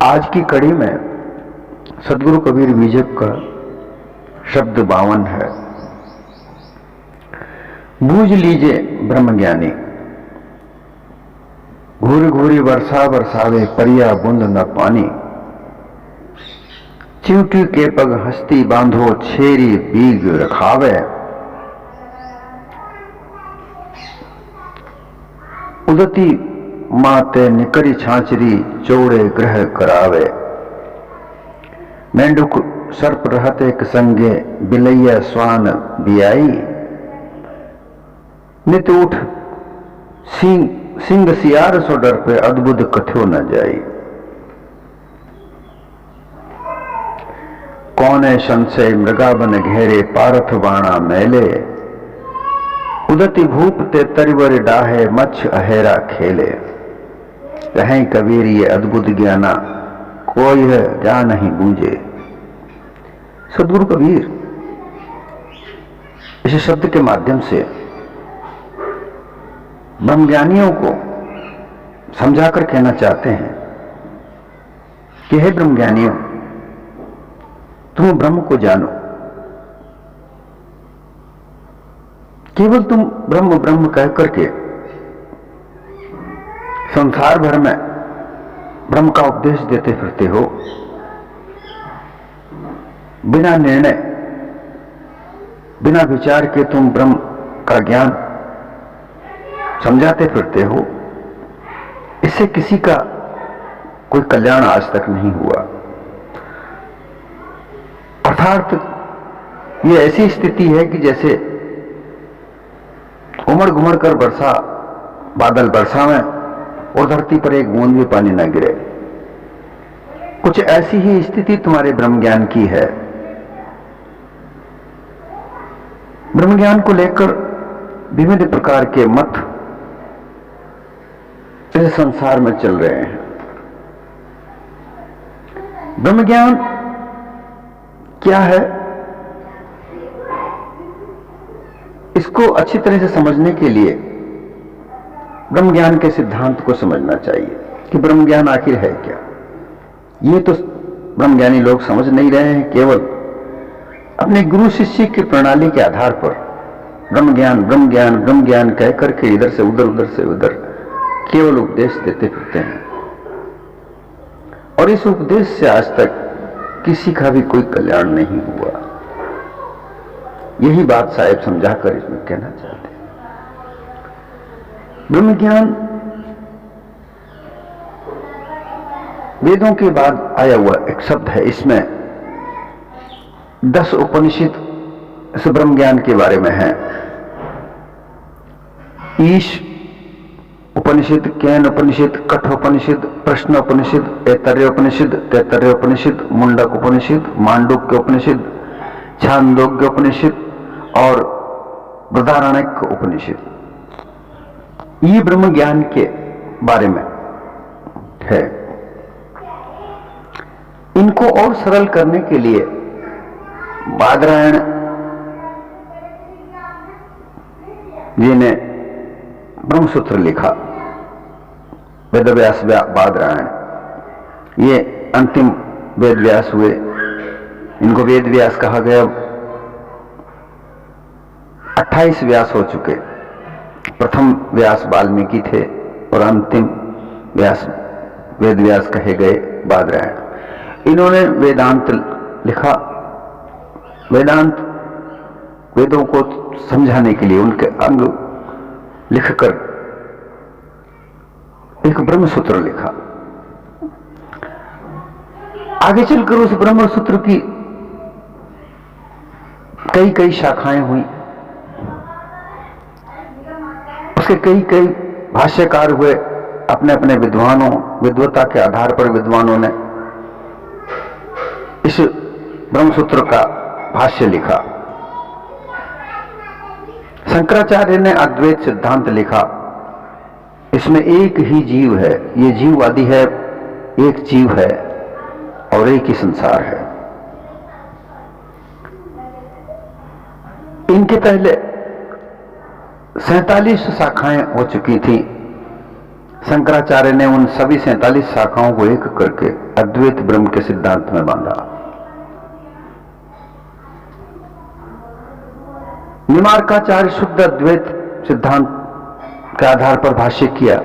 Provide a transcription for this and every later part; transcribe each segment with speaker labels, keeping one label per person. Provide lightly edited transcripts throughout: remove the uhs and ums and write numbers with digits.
Speaker 1: आज की कड़ी में सदगुरु कबीर बीजक का शब्द 52 है। बूझ लीजिए ब्रह्मज्ञानी, घूरी घूरी वर्षा बरसावे, परिया बूंद न पानी। चिंटी के पग हस्ती बांधो, छेरी बीग रखावे। उदती माते निकरी छांचरी, चौड़े ग्रह करावे। मेंढुक सर्प रहते एक संगे, बिलैया स्वान बियाई। नित उठ सिंह सियार सो डर पे, अद्भुत कथ्यो न जाई। कौने संशय मृगा बन घेरे, पारथ बाणा मेले। उदति भूप ते तरिवर डाहे, मच्छ अहेरा खेले। कहें कबीर ये अद्भुत ज्ञाना, कोई है जा नहीं बूझे। सदगुरु कबीर इस शब्द के माध्यम से ब्रह्मज्ञानियों को समझाकर कहना चाहते हैं कि हे ब्रह्मज्ञानियों, तुम ब्रह्म को जानो। केवल तुम ब्रह्म ब्रह्म कह करके संसार भर में ब्रह्म का उपदेश देते फिरते हो, बिना निर्णय बिना विचार के तुम ब्रह्म का ज्ञान समझाते फिरते हो। इससे किसी का कोई कल्याण आज तक नहीं हुआ। अर्थात ये ऐसी स्थिति है कि जैसे उमड़ घुमड़ कर बादल बरसावें और धरती पर एक बूंद भी पानी न गिरे। कुछ ऐसी ही स्थिति तुम्हारे ब्रह्म ज्ञान की है। ब्रह्म ज्ञान को लेकर विभिन्न प्रकार के मत इस संसार में चल रहे हैं। ब्रह्म ज्ञान क्या है, इसको अच्छी तरह से समझने के लिए ब्रह्म ज्ञान के सिद्धांत को समझना चाहिए कि ब्रह्म ज्ञान आखिर है क्या। ये तो ब्रह्मज्ञानी लोग समझ नहीं रहे हैं, केवल अपने गुरु शिष्य की प्रणाली के आधार पर ब्रह्म ज्ञान कह करके इधर से उधर केवल उपदेश देते फिरते हैं। और इस उपदेश से आज तक किसी का भी कोई कल्याण नहीं हुआ। यही बात साहेब समझाकर इसमें कहना चाहते हैं। ब्रह्म ज्ञान वेदों के बाद आया हुआ एक शब्द है। इसमें 10 उपनिषद इस ब्रह्म ज्ञान के बारे में है। ईश उपनिषद, केन उपनिषद, कठोपनिषद, प्रश्नोपनिषद, तैत्तरीयोपनिषद, मुंडक उपनिषद, मांडुक्य उपनिषद, छांदोग्य उपनिषद और बृहदारण्यक उपनिषद। ये ब्रह्म ज्ञान के बारे में है। इनको और सरल करने के लिए बादरायण जी ने ब्रह्मसूत्र लिखा। वेदव्यास बादरायण ये अंतिम वेद व्यास हुए। इनको वेद व्यास कहा गया। 28 व्यास हो चुके। प्रथम व्यास वाल्मीकि थे और अंतिम व्यास वेद व्यास कहे गए बादरायण। इन्होंने वेदांत लिखा। वेदांत वेदों को समझाने के लिए उनके अंग लिखकर एक ब्रह्मसूत्र लिखा। आगे चलकर उस ब्रह्मसूत्र की कई शाखाएं हुई। उसके कई भाष्यकार हुए। अपने अपने विद्वता के आधार पर विद्वानों ने इस ब्रह्मसूत्र का भाष्य लिखा। शंकराचार्य ने अद्वैत सिद्धांत लिखा। इसमें एक ही जीव है, ये जीववादी है, एक जीव है और एक ही संसार है। इनके पहले 47 शाखाएं हो चुकी थी। शंकराचार्य ने उन सभी 47 शाखाओं को एक करके अद्वैत ब्रह्म के सिद्धांत में बांधा। निमार्काचार्य शुद्ध अद्वैत सिद्धांत के आधार पर भाष्य किया।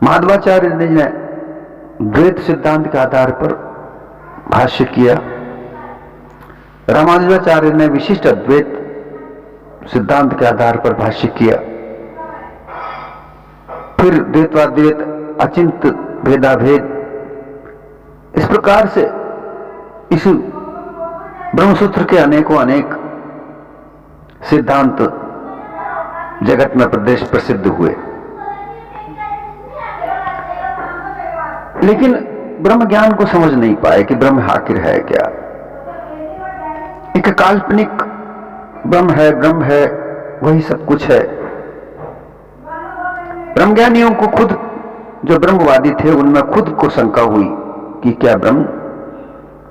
Speaker 1: माधवाचार्य ने द्वैत सिद्धांत के आधार पर भाष्य किया। रामानुजाचार्य ने विशिष्ट अद्वैत सिद्धांत के आधार पर भाष्य किया। फिर द्वैताद्वैत, अचिंत भेदाभेद, इस प्रकार से इस ब्रह्मसूत्र के अनेकों अनेक सिद्धांत जगत में प्रदेश प्रसिद्ध हुए। लेकिन ब्रह्म ज्ञान को समझ नहीं पाए कि ब्रह्म आखिर है क्या। एक काल्पनिक ब्रह्म है, वही सब कुछ है। ब्रह्मज्ञानियों को खुद, जो ब्रह्मवादी थे, उनमें खुद को शंका हुई कि क्या ब्रह्म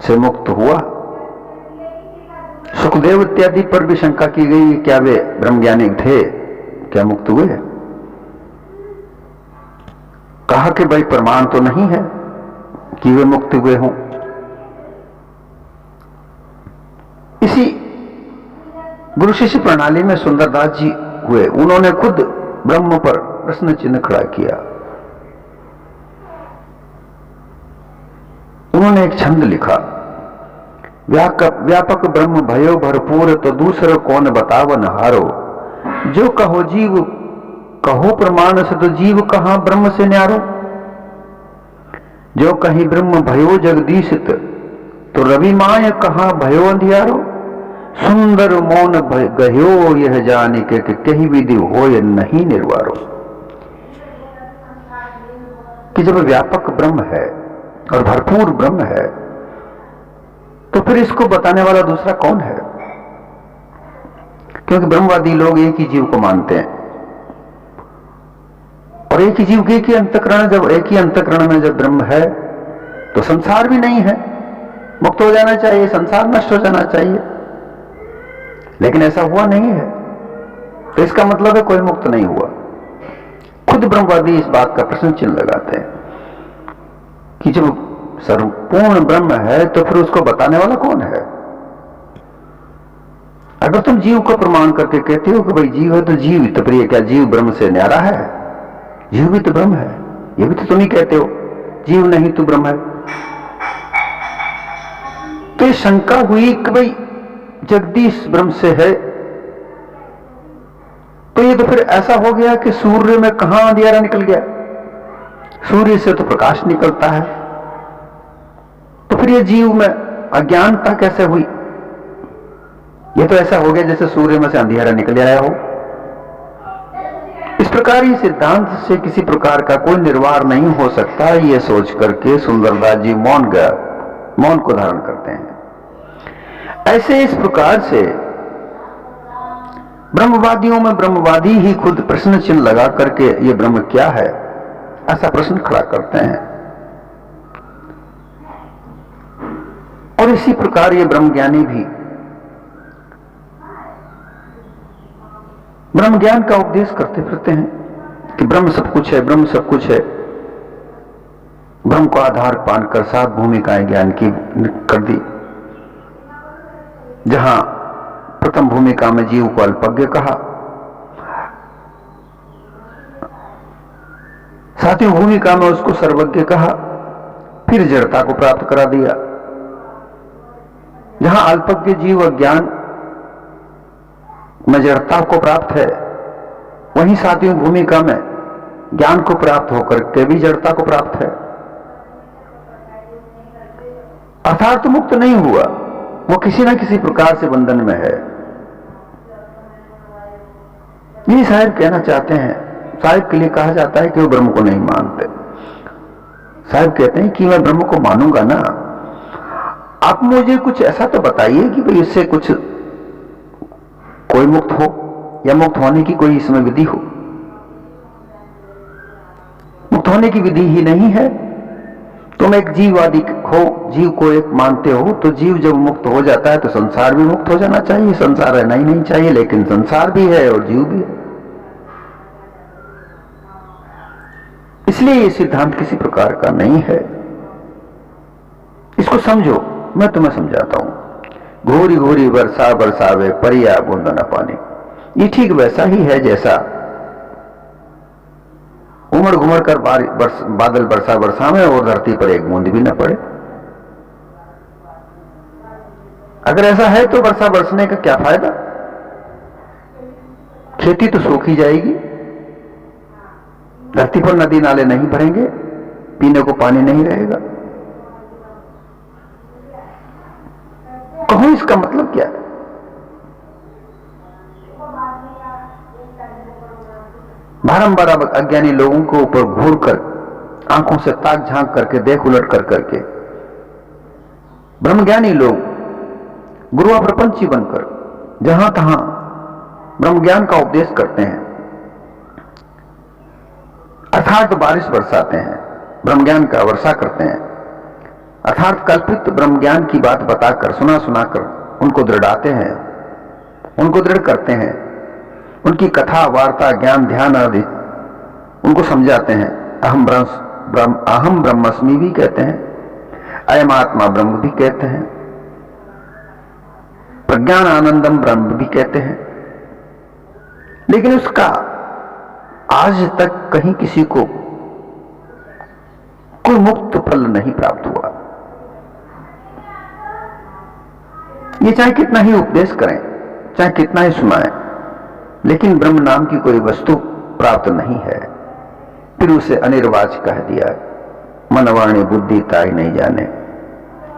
Speaker 1: से मुक्त हुआ। सुखदेव इत्यादि पर भी शंका की गई, क्या वे ब्रह्मज्ञानी थे, क्या मुक्त हुए। कहा कि भाई प्रमाण तो नहीं है कि वे मुक्त हुए हों। इसी गुरु शिष्य प्रणाली में सुंदरदास जी हुए। उन्होंने खुद ब्रह्म पर प्रश्न चिन्ह खड़ा किया। उन्होंने एक छंद लिखा, व्यापक ब्रह्म भयो भरपूर, तो दूसरो कौन बतावन हारो। जो कहो जीव कहो प्रमाण से, तो जीव कहां ब्रह्म से न्यारो। जो कहीं ब्रह्म भयो जगदीशित, तो रवि माय कहां भयो अंधियारो। सुंदर मौन गह्यो यह जाने के कहीं विधि हो नहीं निर्वारो। कि जब व्यापक ब्रह्म है और भरपूर ब्रह्म है, तो फिर इसको बताने वाला दूसरा कौन है। क्योंकि ब्रह्मवादी लोग एक ही जीव को मानते हैं, और एक ही जीव के एक ही अंतःकरण, जब एक ही अंतःकरण में जब ब्रह्म है तो संसार भी नहीं है, मुक्त हो जाना चाहिए, संसार नष्ट हो जाना चाहिए। लेकिन ऐसा हुआ नहीं है, तो इसका मतलब है कोई मुक्त नहीं हुआ। खुद ब्रह्मवादी इस बात का प्रश्न चिन्ह लगाते हैं कि जब सर्वपूर्ण ब्रह्म है तो फिर उसको बताने वाला कौन है। अगर तुम जीव को प्रमाण करके कहते हो कि भाई जीव है, तो जीव तो प्रिय, क्या जीव ब्रह्म से न्यारा है। जीव भी तो ब्रह्म है, ये भी तो तुम ही कहते हो जीव नहीं तो ब्रह्म है। तो ये शंका हुई कि भाई जगदीश ब्रह्म से है, तो ये तो फिर ऐसा हो गया कि सूर्य में कहां अंधियारा निकल गया। सूर्य से तो प्रकाश निकलता है, तो फिर ये जीव में अज्ञानता कैसे हुई। ये तो ऐसा हो गया जैसे सूर्य में से अंधियारा निकल आया हो। इस प्रकार ये सिद्धांत से किसी प्रकार का कोई निर्वाह नहीं हो सकता, ये सोच करके सुंदरदास जी मौन को धारण करते हैं। ऐसे इस प्रकार से ब्रह्मवादियों में ब्रह्मवादी ही खुद प्रश्न चिन्ह लगा करके ये ब्रह्म क्या है, ऐसा प्रश्न खड़ा करते हैं। और इसी प्रकार ये ब्रह्मज्ञानी भी ब्रह्म ज्ञान का उपदेश करते फिरते हैं कि ब्रह्म सब कुछ है, ब्रह्म सब कुछ है। ब्रह्म को आधार पानकर 7 भूमिकाएं ज्ञान की कर दी, जहां प्रथम भूमिका में जीव को अल्पज्ञ कहा, 7वीं भूमिका में उसको सर्वज्ञ कहा, फिर जड़ता को प्राप्त करा दिया। जहां अल्पज्ञ जीव अज्ञान में जड़ता को प्राप्त है, वहीं 7वीं भूमिका में ज्ञान को प्राप्त होकर के भी जड़ता को प्राप्त है। अर्थात तो मुक्त नहीं हुआ, वो किसी न किसी प्रकार से बंधन में है। ये साहिब कहना चाहते हैं, साहिब के लिए कहा जाता है कि वो ब्रह्म को नहीं मानते। साहिब कहते हैं कि मैं ब्रह्म को मानूंगा ना, आप मुझे कुछ ऐसा तो बताइए कि भाई इससे कुछ कोई मुक्त हो, या मुक्त होने की कोई इसमें विधि हो। मुक्त होने की विधि ही नहीं है। तुम एक जीववादी हो, जीव को एक मानते हो, तो जीव जब मुक्त हो जाता है तो संसार भी मुक्त हो जाना चाहिए। संसार रहना ही नहीं चाहिए, लेकिन संसार भी है और जीव भी है। इसलिए ये सिद्धांत किसी प्रकार का नहीं है। इसको समझो, मैं तुम्हें समझाता हूं। घोरी घोरी वर्षा बरसावे परिया बूंद न पानी, ये ठीक वैसा ही है जैसा उमड़ घुमड़ कर बादल बरसा बरसावे और धरती पर एक बूंद भी न पड़े। अगर ऐसा है तो वर्षा बरसने का क्या फायदा? खेती तो सूखी जाएगी, धरती पर नदी नाले नहीं भरेंगे, पीने को पानी नहीं रहेगा। कहो इसका मतलब क्या है? बारंबार अज्ञानी लोगों के ऊपर घूर कर, आंखों से ताक झांक करके, देख उलट कर करके ब्रह्मज्ञानी लोग गुरुआ प्रपंची बनकर जहां तहां ब्रह्म ज्ञान का उपदेश करते हैं, अर्थात बारिश बरसाते हैं, ब्रह्म ज्ञान का वर्षा करते हैं, अर्थात कल्पित ब्रह्म ज्ञान की बात बताकर, सुना सुनाकर उनको दृढ़ाते हैं, उनको दृढ़ करते हैं, उनकी कथा वार्ता ज्ञान ध्यान आदि उनको समझाते हैं। अहम ब्रह्मस्मि भी कहते हैं, अयम आत्मा ब्रह्म भी कहते हैं, प्रज्ञान आनंदम ब्रह्म भी कहते हैं। लेकिन उसका आज तक कहीं किसी को कोई मुक्त फल नहीं प्राप्त हुआ। ये चाहे कितना ही उपदेश करें, चाहे कितना ही सुनाएं, लेकिन ब्रह्म नाम की कोई वस्तु प्राप्त नहीं है। फिर उसे अनिर्वाच कह दिया, मनवाणी बुद्धि ताई नहीं जाने,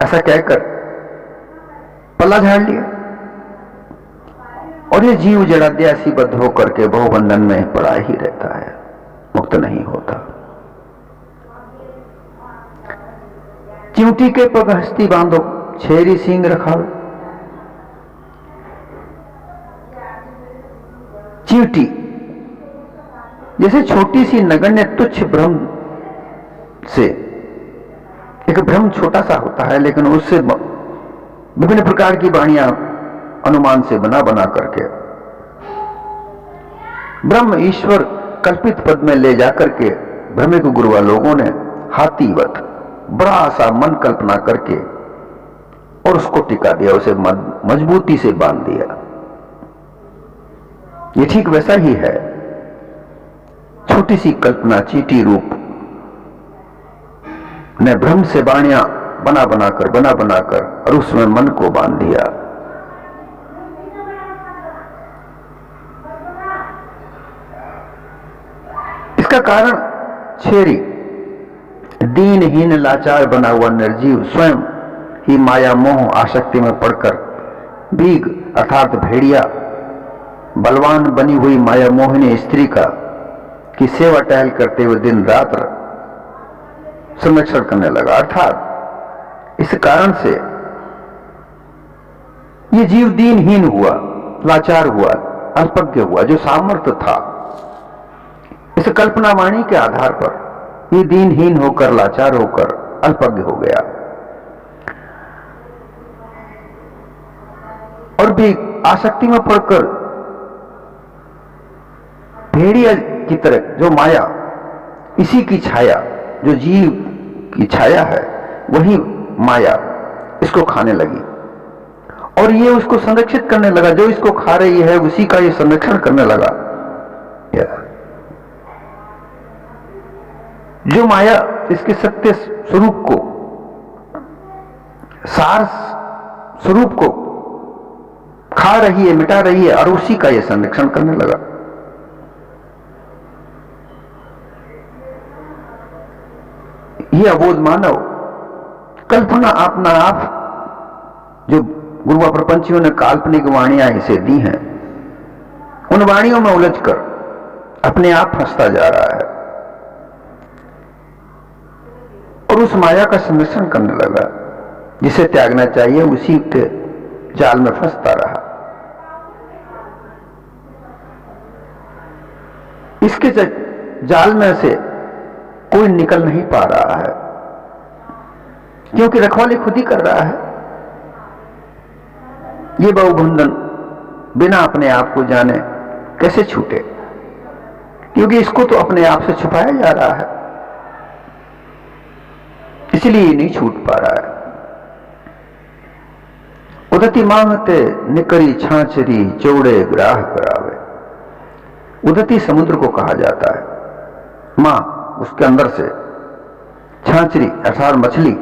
Speaker 1: ऐसा कहकर पल्ला झाड़ लिया। और ये जीव जड़ाद्यासी बद्ध होकर के बहुबंधन में पड़ा ही रहता है, मुक्त नहीं होता। चिमटी के पग हस्ती बांधो, छेरी सींग रखाओ। चींटी जैसे छोटी सी नगण्य तुच्छ भ्रम से, एक भ्रम छोटा सा होता है, लेकिन उससे विभिन्न प्रकार की वाणियां अनुमान से बना बना करके ब्रह्म ईश्वर कल्पित पद में ले जाकर के भ्रमिक गुरुआ लोगों ने हाथीवत बड़ा सा मन कल्पना करके और उसको टिका दिया, उसे मजबूती से बांध दिया। ये ठीक वैसा ही है, छोटी सी कल्पना चींटी रूप ने भ्रम से वाणियां बना बनाकर और उसमें मन को बांध दिया। इसका कारण छेरी दीनहीन लाचार बना हुआ निर्जीव स्वयं ही माया मोह आसक्ति में पड़कर भीग अर्थात भेड़िया बलवान बनी हुई माया मोहिनी स्त्री का की सेवा टहल करते हुए दिन रात संरक्षण करने लगा। अर्थात इस कारण से ये जीव दीनहीन हुआ, लाचार हुआ, अल्पज्ञ हुआ। जो सामर्थ्य था इस कल्पना वाणी के आधार पर ये दीनहीन होकर, लाचार होकर अल्पज्ञ हो गया। और भी आसक्ति में पड़कर भेड़िया की तरह जो माया, इसी की छाया, जो जीव की छाया है, वही माया इसको खाने लगी और ये उसको संरक्षित करने लगा। जो इसको खा रही है उसी का ये संरक्षण करने लगा। जो माया इसके सत्य स्वरूप को, सार स्वरूप को खा रही है, मिटा रही है और उसी का ये संरक्षण करने लगा। ये अबोध मानव कल्पना अपना आप, जो गुरुआ प्रपंचियों ने काल्पनिक वाणियां इसे दी हैं, उन वाणियों में उलझकर अपने आप फंसता जा रहा है और उस माया का संरक्षण करने लगा। जिसे त्यागना चाहिए उसी के जाल में फंसता रहा। इसके जाल में से कोई निकल नहीं पा रहा है, क्योंकि रखवाली खुद ही कर रहा है। ये बहुबंधन बिना अपने आप को जाने कैसे छूटे, क्योंकि इसको तो अपने आप से छुपाया जा रहा है। इसलिए ये नहीं छूट पा रहा है। उदती मांगते निकरी छाछरी चौड़े ग्राह करावे। उदती समुद्र को कहा जाता है, मां उसके अंदर से, छाछरी अर्थात मछली।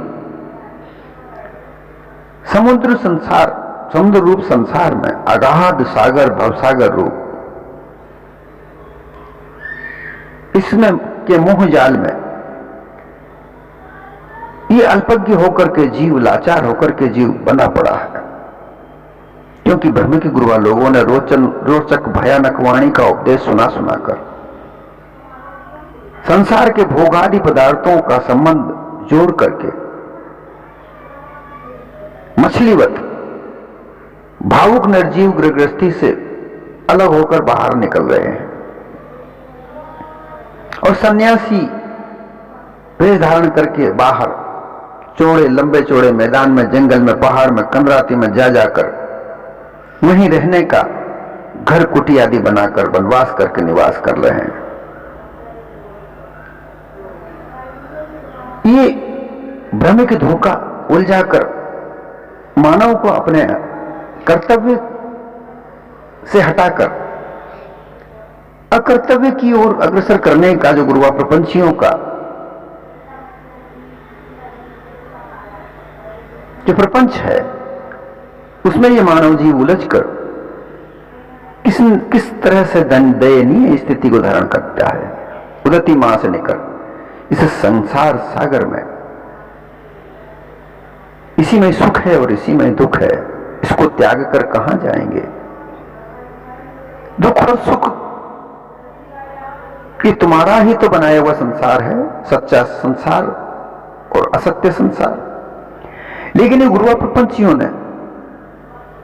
Speaker 1: समुद्र संसार, समुद्र रूप संसार में अगाध सागर भवसागर रूप, इसमें के मोह जाल में ये अल्पज्ञ होकर के जीव, लाचार होकर के जीव बना पड़ा है। क्योंकि ब्रह्म के गुरुआ लोगों ने रोचक भयानक वाणी का उपदेश सुना सुनाकर संसार के भोगादि पदार्थों का संबंध जोड़ करके मछलीवत भावुक निर्जीव गृहस्थी से अलग होकर बाहर निकल रहे हैं। और सन्यासी वेश धारण करके बाहर चौड़े लंबे चौड़े मैदान में, जंगल में, पहाड़ में, कंदराती में जा जाकर वहीं रहने का घर कुटी आदि बनाकर वनवास करके निवास कर रहे हैं। ये भ्रम के धोखा उलझाकर मानव को अपने कर्तव्य से हटाकर अकर्तव्य की ओर अग्रसर करने का जो गुरुआ प्रपंचियों का जो प्रपंच है, उसमें ये मानव जीव उलझकर किस तरह से दयनीय स्थिति को धारण करता है। उदती मां से निकल इस संसार सागर में, इसी में सुख है और इसी में दुख है, इसको त्याग कर कहां जाएंगे। दुख और सुख ये तुम्हारा ही तो बनाया हुआ संसार है, सच्चा संसार और असत्य संसार। लेकिन ये गुरुआ प्रपंचियों ने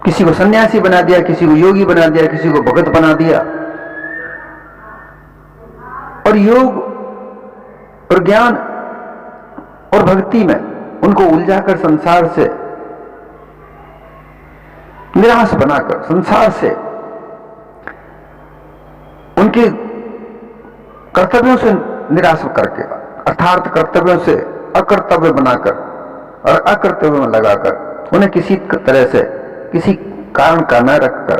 Speaker 1: किसी को सन्यासी बना दिया, किसी को योगी बना दिया, किसी को भगत बना दिया, और योग और ज्ञान और भक्ति में उनको उलझाकर संसार से निराश बनाकर, संसार से उनके कर्तव्यों से निराश करके, अर्थात कर्तव्यों से अकर्तव्य बनाकर और अकर्तव्य में लगाकर उन्हें किसी तरह से, किसी कारण का न रखकर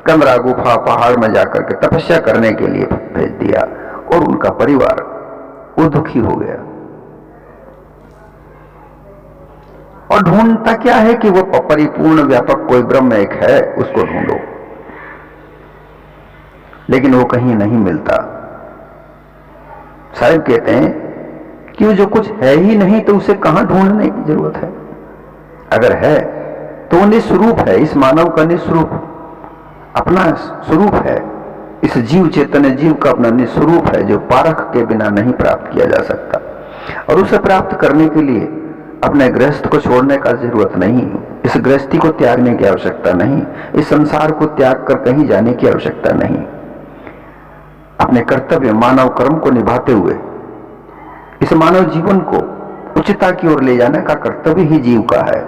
Speaker 1: कमरा गुफा पहाड़ में जाकर के तपस्या करने के लिए भेज दिया, और उनका परिवार वो दुखी हो गया। और ढूंढता क्या है कि वो परिपूर्ण व्यापक कोई ब्रह्म एक है, उसको ढूंढो, लेकिन वो कहीं नहीं मिलता। साहिब कहते हैं कि वो जो कुछ है ही नहीं तो उसे कहां ढूंढने की जरूरत है। अगर है तो वो निस्वरूप है, इस मानव का निस्वरूप अपना स्वरूप है, इस जीव चैतन्य जीव का अपना निस्वरूप है, जो पारख के बिना नहीं प्राप्त किया जा सकता। और उसे प्राप्त करने के लिए अपने गृहस्थ को छोड़ने का जरूरत नहीं, इस गृहस्थी को त्यागने की आवश्यकता नहीं, इस संसार को त्याग कर कहीं जाने की आवश्यकता नहीं। अपने कर्तव्य मानव कर्म को निभाते हुए इस मानव जीवन को उच्चता की ओर ले जाने का कर्तव्य ही जीव का है।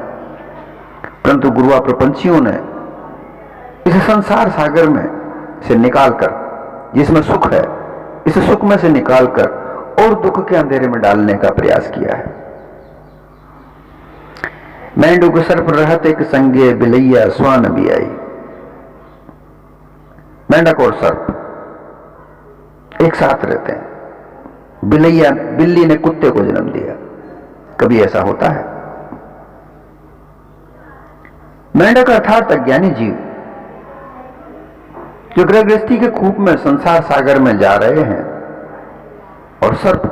Speaker 1: परंतु गुरुआ प्रपंचियों ने इस संसार सागर में से निकालकर, जिसमें सुख है, इस सुख में से निकालकर और दुख के अंधेरे में डालने का प्रयास किया है। मेंढक सर्प रहत एक संगे बिलैया स्वान भी आई। मेंढक और सर्प एक साथ रहते हैं। बिलैया, बिल्ली ने कुत्ते को जन्म दिया, कभी ऐसा होता है? मेंढक अर्थात अज्ञानी जीव जो गृहस्थी के कूप में संसार सागर में जा रहे हैं, और सर्प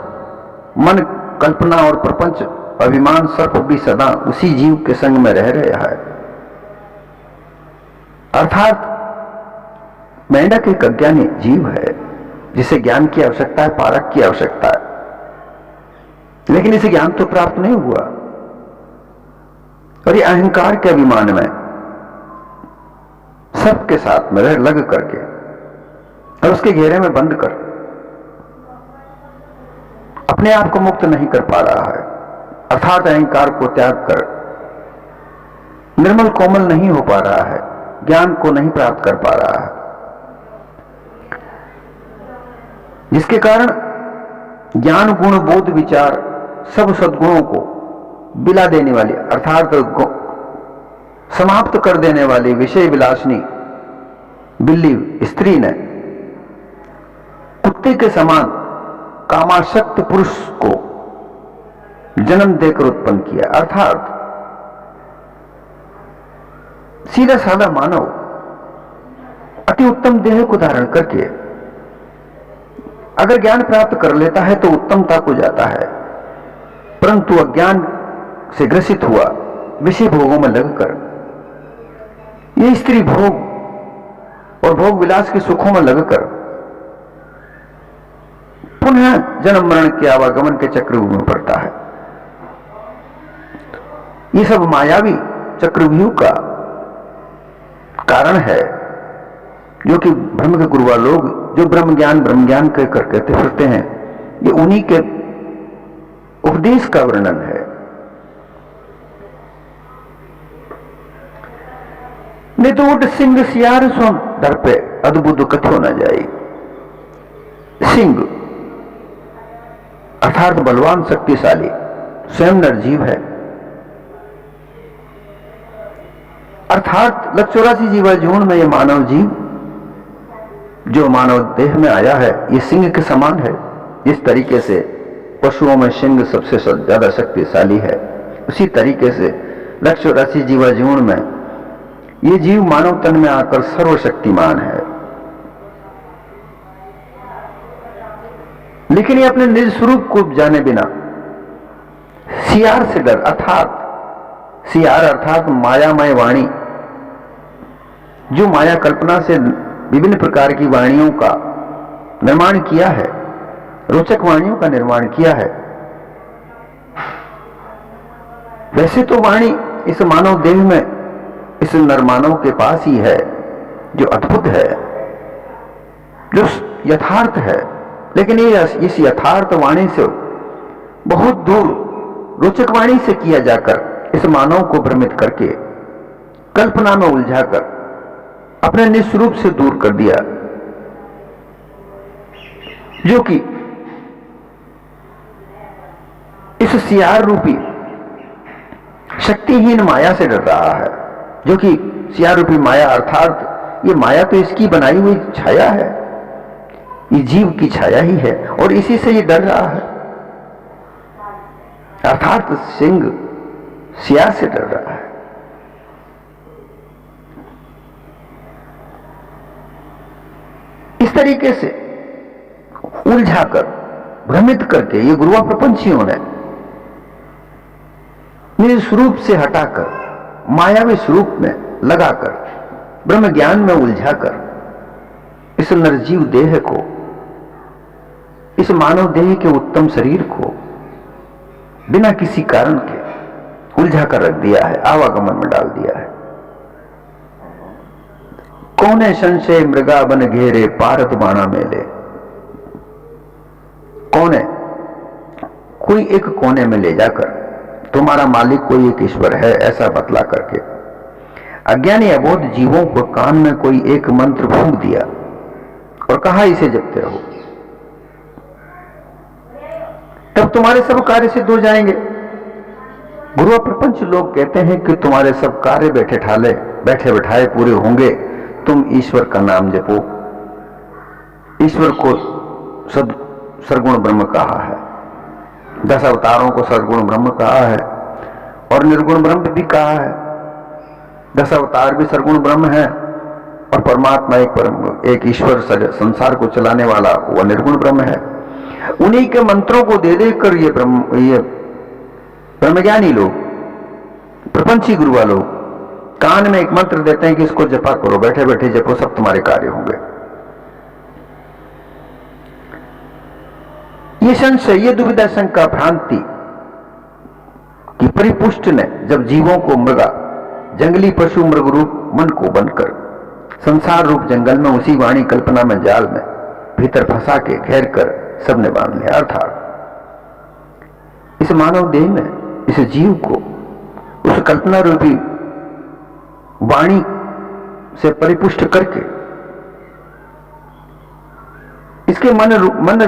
Speaker 1: मन कल्पना और प्रपंच अभिमान सर्प भी सदा उसी जीव के संग में रह रहा है। अर्थात मेंढक एक अज्ञानी जीव है जिसे ज्ञान की आवश्यकता है, पारक की आवश्यकता है, लेकिन इसे ज्ञान तो प्राप्त नहीं हुआ। और ये अहंकार के अभिमान में सबके साथ में लग करके और उसके घेरे में बंद कर अपने आप को मुक्त नहीं कर पा रहा है, अर्थात अहंकार को त्याग कर निर्मल कोमल नहीं हो पा रहा है, ज्ञान को नहीं प्राप्त कर पा रहा है, जिसके कारण ज्ञान गुण बोध विचार सब सद्गुणों को बिला देने वाली अर्थात समाप्त कर देने वाली विषय विलासनी बिल्ली स्त्री ने कुत्ते के समान कामासक्त पुरुष को जन्म देकर उत्पन्न किया। अर्थात सीधा साधा मानव अति उत्तम देह को धारण करके अगर ज्ञान प्राप्त कर लेता है तो उत्तमता को जाता है, परंतु अज्ञान से ग्रसित हुआ विषय भोगों में लगकर ये स्त्री भोग और भोग विलास के सुखों में लगकर पुनः जन्म मरण के आवागमन के चक्रव्यूह में पड़ता है। ये सब मायावी चक्रव्यूह का कारण है, जो कि ब्रह्म के गुरुआ लोग जो ब्रह्म ज्ञान कहकर कहते फिरते हैं, ये उन्हीं के उपदेश का वर्णन है। निदूड सिंह सियार सो दर पे अद्भुत कथो न जाए। सिंह अर्थात बलवान शक्तिशाली स्वयं निर्जीव है, अर्थात 184 जीवाजून में यह मानव जीव जो मानव देह में आया है ये सिंह के समान है। जिस तरीके से पशुओं में सिंह सबसे ज्यादा शक्तिशाली है, उसी तरीके से 184 जीवाजून में ये जीव मानव तन में आकर सर्वशक्तिमान है। लेकिन ये अपने निज स्वरूप को जाने बिना सियार से डर, अर्थात सियार अर्थात मायामय वाणी, जो माया कल्पना से विभिन्न प्रकार की वाणियों का निर्माण किया है, रोचक वाणियों का निर्माण किया है। वैसे तो वाणी इस मानव देह में इस नरमानव के पास ही है, जो अद्भुत है, जो यथार्थ है, लेकिन ये इस यथार्थ वाणी से बहुत दूर रोचक वाणी से किया जाकर इस मानव को भ्रमित करके कल्पना में उलझाकर अपने निस्वरूप से दूर कर दिया, जो कि इस सियार रूपी शक्तिहीन माया से डर रहा है, जो कि सियार रूपी माया अर्थात ये माया तो इसकी बनाई हुई छाया है, ये जीव की छाया ही है और इसी से ये डर रहा है। अर्थात सिंह सियार से डर रहा है। इस तरीके से उलझाकर भ्रमित करके ये गुरुआ प्रपंचियों ने निज स्वरूप से हटाकर मायावी स्वरूप में लगाकर ब्रह्म ज्ञान में उलझाकर इस निर्जीव देह को, इस मानव देह के उत्तम शरीर को बिना किसी कारण के उलझाकर रख दिया है, आवागमन में डाल दिया है। कौने संशय मृगा बन घेरे पारत बाणा मेले। कोने कोई एक कोने में ले जाकर तुम्हारा मालिक कोई एक ईश्वर है ऐसा बतला करके अज्ञानी अबोध जीवों को कान में कोई एक मंत्र फूंक दिया और कहा इसे जपते रहो, तब तुम्हारे सब कार्य सिद्ध हो जाएंगे। गुरु प्रपंच लोग कहते हैं कि तुम्हारे सब कार्य बैठे बैठाए पूरे होंगे, तुम ईश्वर का नाम जपो। ईश्वर को सरगुण ब्रह्म कहा है, 10 अवतारों को सरगुण ब्रह्म कहा है और निर्गुण ब्रह्म भी कहा है। 10 अवतार भी सरगुण ब्रह्म है और परमात्मा एक ईश्वर संसार को चलाने वाला वह निर्गुण ब्रह्म है। उन्हीं के मंत्रों को दे देकर ये ब्रह्मज्ञानी लोग, प्रपंची गुरुआ लोग कान में एक मंत्र देते हैं कि इसको जपा करो, बैठे बैठे जपो, सब तुम्हारे कार्य होंगे। ये संशय, ये दुविधा, शंका, भ्रांति की परिपुष्ट ने जब जीवों को मृगा, जंगली पशु मृग रूप मन को बनकर संसार रूप जंगल में उसी वाणी कल्पना में जाल में भीतर फंसा के घेर कर सबने बांध लिया। अर्थात इस मानव देह में इस जीव को उस कल्पना रूपी वाणी से परिपुष्ट करके इसके मन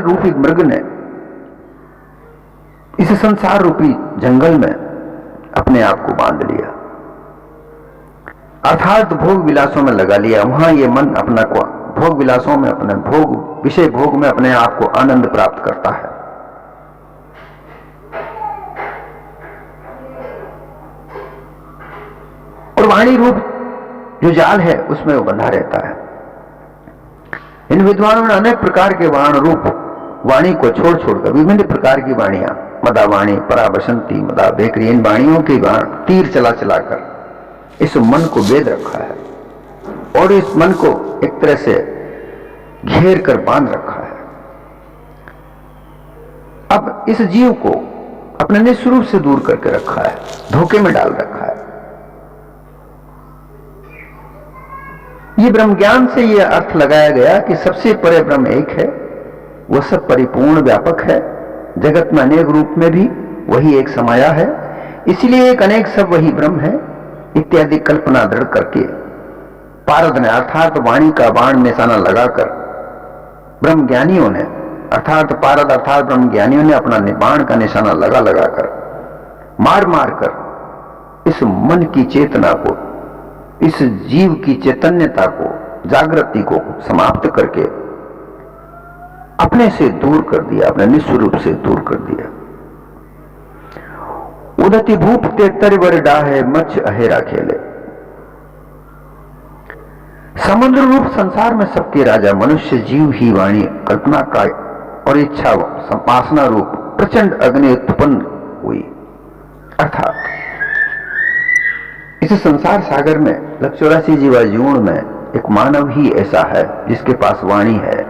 Speaker 1: रूपी मृग ने इस संसार रूपी जंगल में अपने आप को बांध लिया, अर्थात भोग विलासों में लगा लिया। वहां ये मन अपना को भोग विलासों में, अपने भोग विषय भोग में अपने आप को आनंद प्राप्त करता है। और वाणी रूप जो जाल है उसमें वो बंधा रहता है। इन विद्वानों ने अनेक प्रकार के वाण रूप वाणी को छोड़ छोड़कर विभिन्न प्रकार की वाणियां, मदा वाणी, परा बसंती, मदा बेकरी, इन वाणियों के बाण तीर चला चलाकर इस मन को वेद रखा है और इस मन को एक तरह से घेर कर बांध रखा है। अब इस जीव को अपने निस्वरूप से दूर करके रखा है, धोखे में डाल रखा है। ये ब्रह्म ज्ञान से यह अर्थ लगाया गया कि सबसे परे ब्रह्म एक है, वह सब परिपूर्ण व्यापक है, जगत में अनेक रूप में भी वही एक समाया है, इसलिए एक अनेक सब वही ब्रह्म है इत्यादि कल्पना दृढ़ करके पारद ने अर्थात वाणी का बाण निशाना लगाकर ब्रह्म ज्ञानियों ने अर्थात पारद अर्थात ब्रह्म ज्ञानियों ने अपना बाण का निशाना लगा लगाकर मार मार कर इस मन की चेतना को, इस जीव की चैतन्यता को, जागृति को समाप्त करके अपने से दूर कर दिया, अपने निस्वरूप से दूर कर दिया। उदति भूप ते तरिवर डाहे मच्छ अहेरा खेले। समुद्र रूप संसार में सबके राजा मनुष्य जीव ही वाणी कल्पना का और इच्छा वासना रूप प्रचंड अग्नि उत्पन्न हुई। अर्थात इस संसार सागर में 184 जीवाजूण में एक मानव ही ऐसा है जिसके पास वाणी है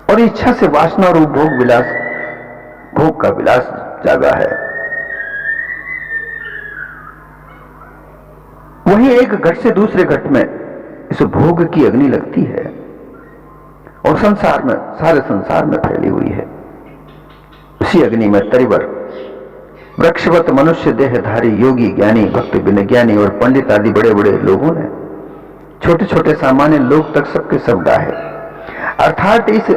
Speaker 1: और इच्छा से वासना रूप भोग का विलास जागा है। वही एक घट से दूसरे घट में इस भोग की अग्नि लगती है और संसार में, सारे संसार में फैली हुई है। उसी अग्नि में तरिवर वृक्षवत मनुष्य देहधारी योगी, ज्ञानी, भक्त, विज्ञानी और पंडित आदि बड़े बड़े लोगों ने, छोटे छोटे सामान्य लोग तक सबके सब डाहे। अर्थात इस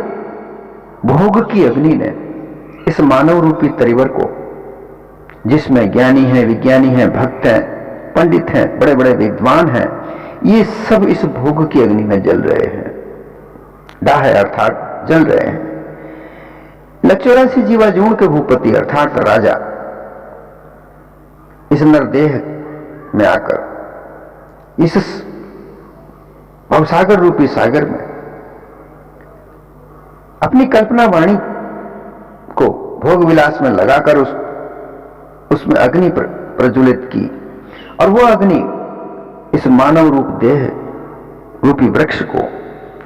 Speaker 1: भोग की अग्नि ने इस मानव रूपी तरिवर को, जिसमें ज्ञानी है, विज्ञानी है, भक्त हैं, पंडित हैं, बड़े बड़े विद्वान हैं, ये सब इस भोग की अग्नि में जल रहे हैं, डाहे अर्थात जल रहे हैं। 184 जीवाजूण के भूपति अर्थात राजा इस नरदेह में आकर इस भवसागर रूपी सागर में अपनी कल्पना वाणी को भोग विलास में लगाकर उसमें अग्नि प्रज्वलित की और वो अग्नि इस मानव रूप देह रूपी वृक्ष को,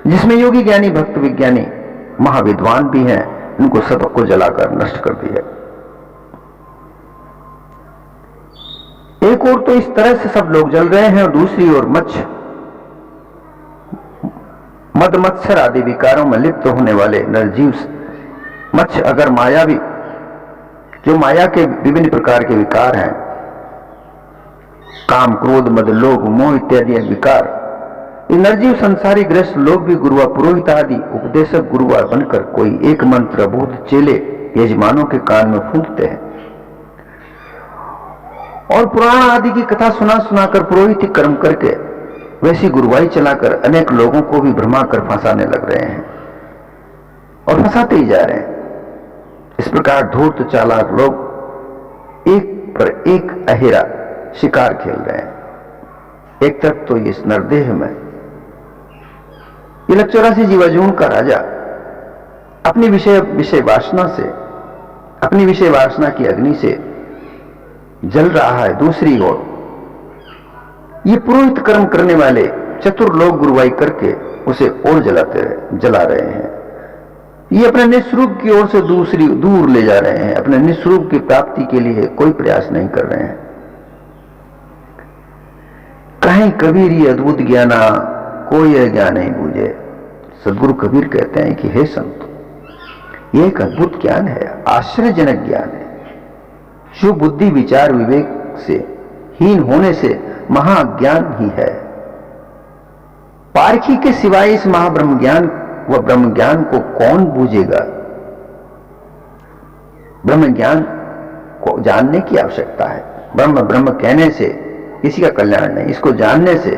Speaker 1: जिसमें योगी, ज्ञानी, भक्त, विज्ञानी, महाविद्वान भी हैं, इनको सबको जलाकर नष्ट कर दिया। एक ओर तो इस तरह से सब लोग जल रहे हैं और दूसरी ओर मद मत्सर आदि विकारों में लिप्त होने वाले निर्जीव मत्स्य, अगर मायावी, जो माया के विभिन्न प्रकार के विकार हैं, काम, क्रोध, मद, लोभ, मोह इत्यादि विकार, ये निर्जीव संसारी ग्रस्त लोग भी गुरुआ, पुरोहित आदि उपदेशक गुरुआ बनकर कोई एक मंत्र भूत चेले यजमानों के कान में फूंकते हैं और पुराण आदि की कथा सुना सुनाकर पुरोहित कर्म करके वैसी गुरुवाई चलाकर अनेक लोगों को भी भ्रमा कर फंसाने लग रहे हैं और फंसाते ही जा रहे हैं। इस प्रकार धूर्त चालाक लोग एक पर एक अहेरा शिकार खेल रहे हैं। एक तरफ तो इस नरदेह में ये 184 जीवाजूण का राजा अपनी विषय वासना से, अपनी विषय वासना की अग्नि से जल रहा है। दूसरी ओर ये पुरोहित कर्म करने वाले चतुर लोग गुरुवाई करके उसे और जला रहे हैं। ये अपने निस्वरूप की ओर से दूर ले जा रहे हैं, अपने निस्वरूप की प्राप्ति के लिए कोई प्रयास नहीं कर रहे हैं। कहीं कबीर ये अद्भुत ज्ञाना कोई ज्ञान नहीं बूझे। सदगुरु कबीर कहते हैं कि हे संत, ये एक अद्भुत ज्ञान है, आश्चर्यजनक ज्ञान है, जो बुद्धि विचार विवेक से हीन होने से महाज्ञान ही है। पारखी के सिवाय इस महाब्रह्म ज्ञान व ब्रह्म ज्ञान को कौन बूझेगा? ब्रह्म ज्ञान को जानने की आवश्यकता है। ब्रह्म ब्रह्म कहने से किसी का कल्याण नहीं, इसको जानने से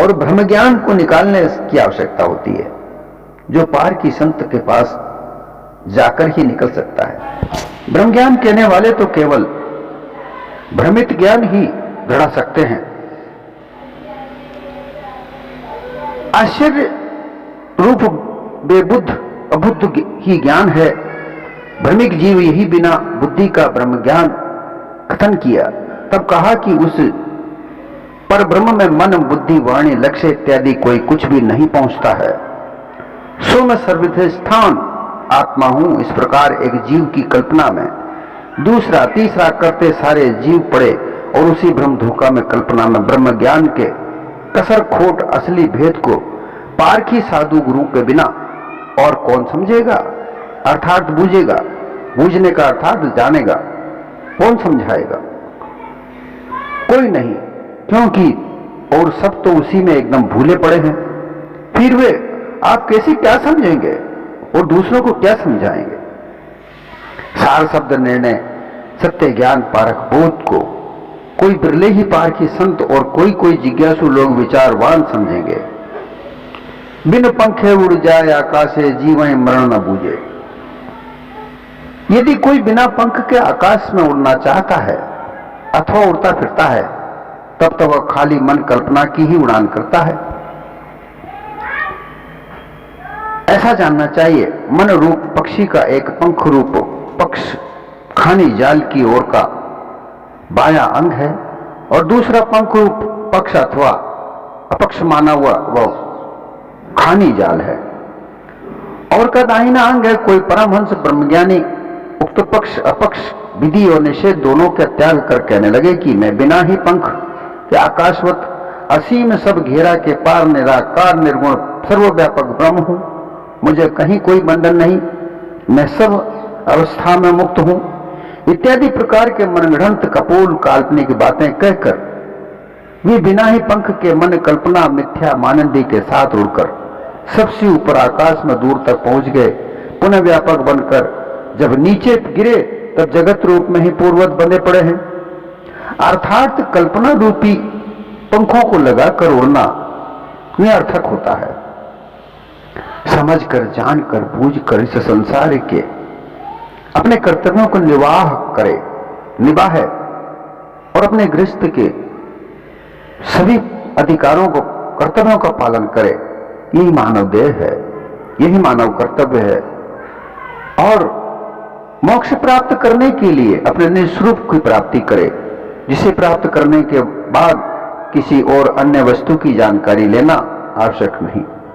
Speaker 1: और ब्रह्म ज्ञान को निकालने की आवश्यकता होती है, जो पार की संत के पास जाकर ही निकल सकता है। ब्रह्म ज्ञान कहने वाले तो केवल भ्रमित ज्ञान ही दृढ़ा सकते हैं। आश्चर्य रूप बेबुद्ध अबुद्ध ही ज्ञान है। भ्रमिक जीव यही बिना बुद्धि का ब्रह्म ज्ञान कथन किया, तब कहा कि उस पर ब्रह्म में मन बुद्धि वाणी लक्ष्य इत्यादि कोई कुछ भी नहीं पहुंचता है। सो मैं सर्वधिष्ठान आत्मा हूं, इस प्रकार एक जीव की कल्पना में दूसरा तीसरा करते सारे जीव पड़े और उसी ब्रह्म धोखा में कल्पना में ब्रह्म ज्ञान के कसर खोट असली भेद को पारखी साधु गुरु के बिना और कौन समझेगा, अर्थात बूझेगा। बूझने का अर्थात जानेगा, कौन समझाएगा? कोई नहीं, क्योंकि और सब तो उसी में एकदम भूले पड़े हैं। फिर वे आप कैसे क्या समझेंगे और दूसरों को क्या समझाएंगे? सार शब्द निर्णय सत्य ज्ञान पारक बोध को कोई बिरले ही पार की संत और कोई कोई जिज्ञासु लोग विचारवान समझेंगे। बिन पंखे उड़ जाए आकाशे जीवन मरण न बूझे। यदि कोई बिना पंख के आकाश में उड़ना चाहता है अथवा उड़ता फिरता है, तब तो वह खाली मन कल्पना की ही उड़ान करता है। ऐसा जानना चाहिए, मन रूप पक्षी का एक पंख रूप पक्ष खानी जाल की ओर का बायां अंग है और दूसरा पंख रूप पक्ष अथवा अपक्ष माना हुआ वह खानी जाल है और का दाहिना अंग है। कोई परमहंस ब्रह्मज्ञानी उक्त पक्ष अपक्ष विधि और निषेध दोनों का त्याग कर कहने लगे कि मैं बिना ही पंख के आकाशवत असीम सब घेरा के पार निराकार निर्गुण सर्वव्यापक ब्रह्म हूं। मुझे कहीं कोई बंधन नहीं, मैं सब अवस्था में मुक्त हूं इत्यादि प्रकार के मनगढ़ंत कपोल काल्पनिक बातें कहकर वे बिना ही पंख के मन कल्पना मिथ्या मानंदी के साथ उड़कर सबसे ऊपर आकाश में दूर तक पहुंच गए। पुनः व्यापक बनकर जब नीचे गिरे तब जगत रूप में ही पूर्वत बंधे पड़े हैं। अर्थात कल्पना रूपी पंखों को लगाकर उड़ना निरर्थक होता है। समझकर जानकर बूझकर इस संसार के अपने कर्तव्यों को निभाए और अपने गृहस्थ के सभी अधिकारों को कर्तव्यों का पालन करे। यही मानव देह है, यही मानव कर्तव्य है। और मोक्ष प्राप्त करने के लिए अपने निस्वरूप की प्राप्ति करे, जिसे प्राप्त करने के बाद किसी और अन्य वस्तु की जानकारी लेना आवश्यक नहीं।